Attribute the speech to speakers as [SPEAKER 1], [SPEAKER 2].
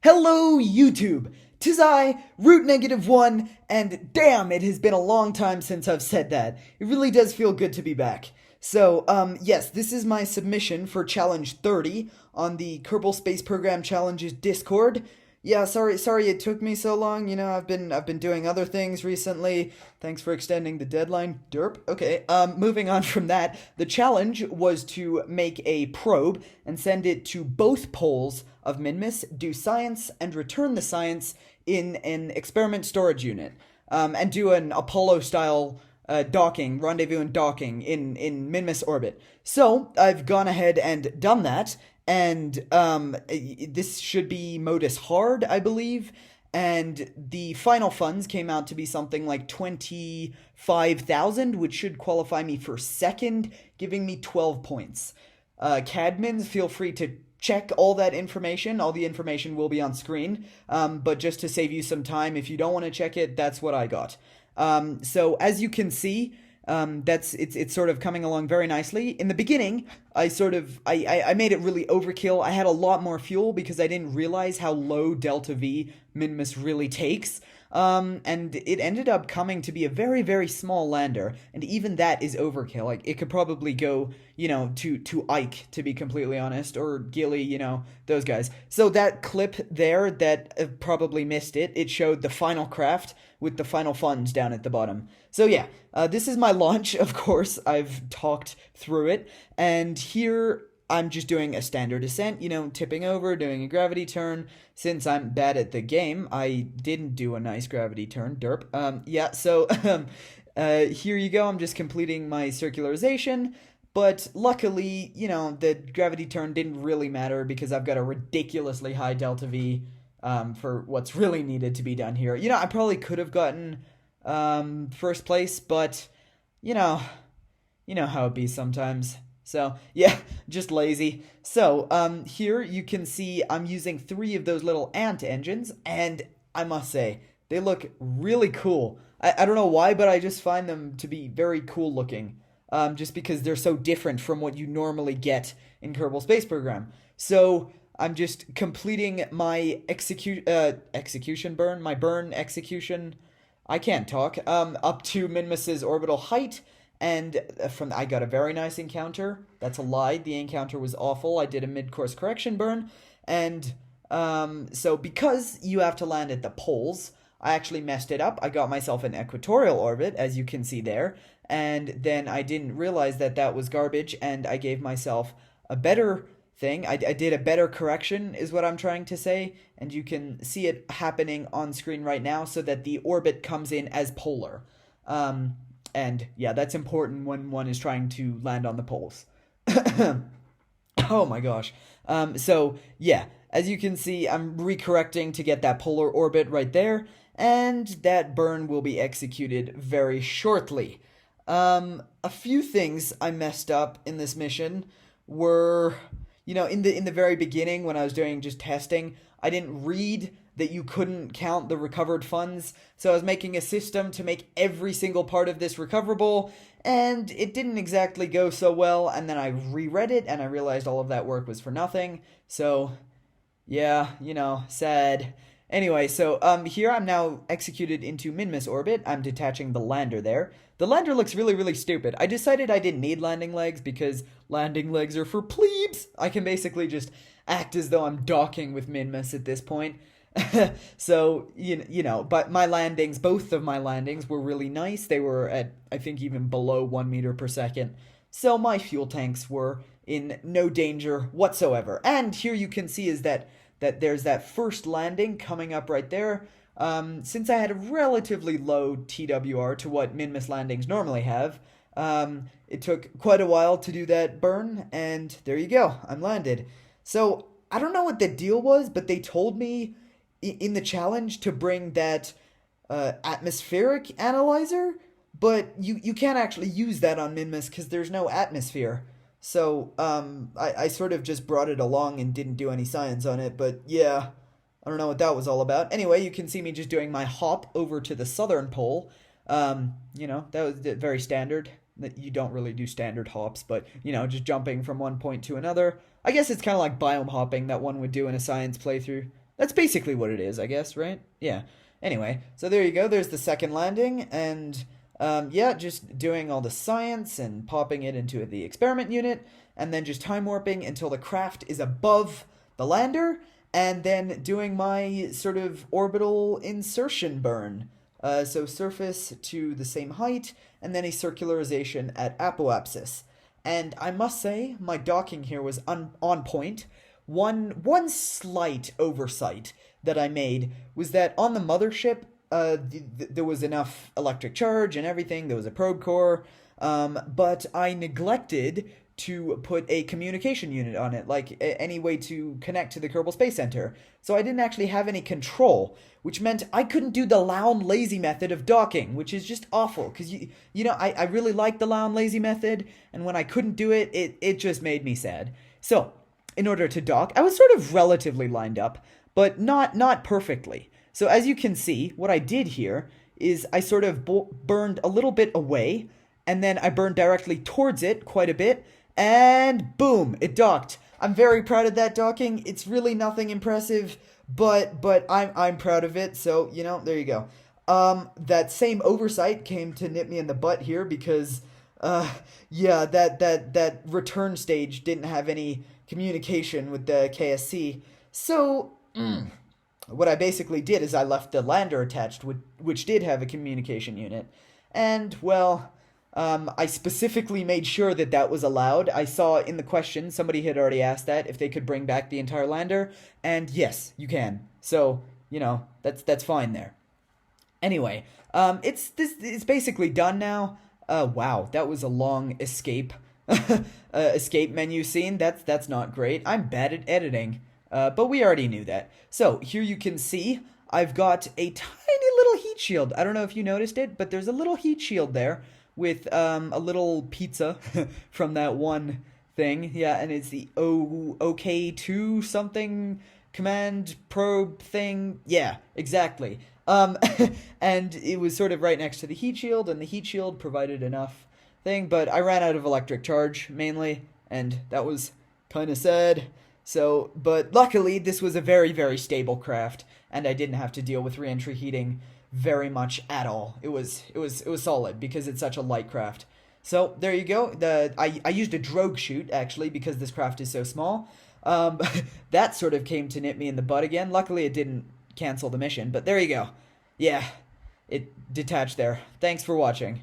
[SPEAKER 1] Hello, YouTube! 'Tis I, Root Negative One, and damn, it has been a long time since I've said that. It really does feel good to be back. So, yes, this is my submission for Challenge 30 on the Kerbal Space Program Challenges Discord. Yeah, sorry it took me so long. I've been doing other things recently. Thanks for extending the deadline. Derp. Okay. Moving on from that, the challenge was to make a probe and send it to both poles of Minmus, do science, and return the science in an experiment storage unit. And do an Apollo-style docking, rendezvous and docking in Minmus orbit. So I've gone ahead and done that, and this should be modus hard, I believe. And the final funds came out to be something like 25,000, which should qualify me for second, giving me 12 points. Cadmins, feel free to check all that information. All the information will be on screen. But just to save you some time, if you don't want to check it, that's what I got. So as you can see, it's sort of coming along very nicely. In the beginning, I made it really overkill. I had a lot more fuel because I didn't realize how low delta V Minmus really takes. And it ended up coming to be a very, very small lander, and even that is overkill. Like, it could probably go, to Ike, to be completely honest, or Gilly, those guys. So that clip there that probably missed it, it showed the final Kraft with the final funds down at the bottom. So yeah, this is my launch, of course. I've talked through it, and here I'm just doing a standard ascent, tipping over, doing a gravity turn. Since I'm bad at the game, I didn't do a nice gravity turn, derp. So here you go, I'm just completing my circularization. But luckily, the gravity turn didn't really matter because I've got a ridiculously high delta V for what's really needed to be done here. I probably could have gotten first place, but, you know how it be sometimes. So, yeah, just lazy. So, here you can see I'm using 3 of those little ant engines, and I must say, they look really cool. I don't know why, but I just find them to be very cool looking, just because they're so different from what you normally get in Kerbal Space Program. So, I'm just completing my execution burn, my burn execution, I can't talk, up to Minmus's orbital height. And I got a very nice encounter. That's a lie. The encounter was awful. I did a mid-course correction burn. And so because you have to land at the poles, I actually messed it up. I got myself an equatorial orbit, as you can see there. And then I didn't realize that that was garbage, and I gave myself a better thing. I did a better correction, is what I'm trying to say. And you can see it happening on screen right now so that the orbit comes in as polar. And yeah, that's important when one is trying to land on the poles. Oh my gosh. So yeah, as you can see, I'm recorrecting to get that polar orbit right there, and that burn will be executed very shortly. A few things I messed up in this mission were, in the very beginning when I was doing just testing, I didn't read that you couldn't count the recovered funds, so I was making a system to make every single part of this recoverable, and it didn't exactly go so well, and then I reread it, and I realized all of that work was for nothing, so, yeah, sad. Anyway, so, here I'm now executed into Minmus orbit. I'm detaching the lander there. The lander looks really, really stupid. I decided I didn't need landing legs because landing legs are for plebes. I can basically just act as though I'm docking with Minmus at this point. So, but my landings, both of my landings were really nice. They were at, I think, even below 1 meter per second. So my fuel tanks were in no danger whatsoever. And here you can see is that there's that first landing coming up right there. Since I had a relatively low TWR to what Minmus landings normally have, it took quite a while to do that burn, and there you go, I'm landed. So, I don't know what the deal was, but they told me in the challenge to bring that atmospheric analyzer, but you can't actually use that on Minmus because there's no atmosphere. So I sort of just brought it along and didn't do any science on it, but yeah, I don't know what that was all about. Anyway, you can see me just doing my hop over to the southern pole. That was very standard. You don't really do standard hops, but, just jumping from one point to another. I guess it's kind of like biome hopping that one would do in a science playthrough. That's basically what it is, I guess, right? Yeah. Anyway, so there you go. There's the second landing, and yeah, just doing all the science and popping it into the experiment unit, and then just time warping until the craft is above the lander, and then doing my sort of orbital insertion burn. So surface to the same height, and then a circularization at apoapsis. And I must say, my docking here was on point. One slight oversight that I made was that on the mothership, there was enough electric charge and everything. There was a probe core, but I neglected to put a communication unit on it, like any way to connect to the Kerbal Space Center. So I didn't actually have any control, which meant I couldn't do the Loud Lazy method of docking, which is just awful. Because I really like the Loud Lazy method, and when I couldn't do it, it just made me sad. So in order to dock, I was sort of relatively lined up, but not perfectly. So as you can see, what I did here is I sort of burned a little bit away, and then I burned directly towards it quite a bit, and boom, it docked. I'm very proud of that docking. It's really nothing impressive, but I'm proud of it. So, there you go. That same oversight came to nip me in the butt here because yeah, that return stage didn't have any communication with the KSC. So, what I basically did is I left the lander attached, which did have a communication unit. And, well, I specifically made sure that that was allowed. I saw in the question, somebody had already asked that, if they could bring back the entire lander. And yes, you can. So, that's fine there. Anyway, it's basically done now. Wow, that was a long escape escape menu scene. That's not great. I'm bad at editing, but we already knew that. So here you can see I've got a tiny little heat shield. I don't know if you noticed it, but there's a little heat shield there with a little pizza from that one thing. Yeah, and it's the OK2 something command probe thing. Yeah, exactly. And it was sort of right next to the heat shield, and the heat shield provided enough thing, but I ran out of electric charge, mainly, and that was kind of sad. So, but luckily, this was a very, very stable craft, and I didn't have to deal with re-entry heating very much at all. It was solid, because it's such a light craft. So, there you go. I used a drogue chute, actually, because this craft is so small. That sort of came to nip me in the butt again. Luckily, it didn't cancel the mission, but there you go. Yeah, it detached there. Thanks for watching.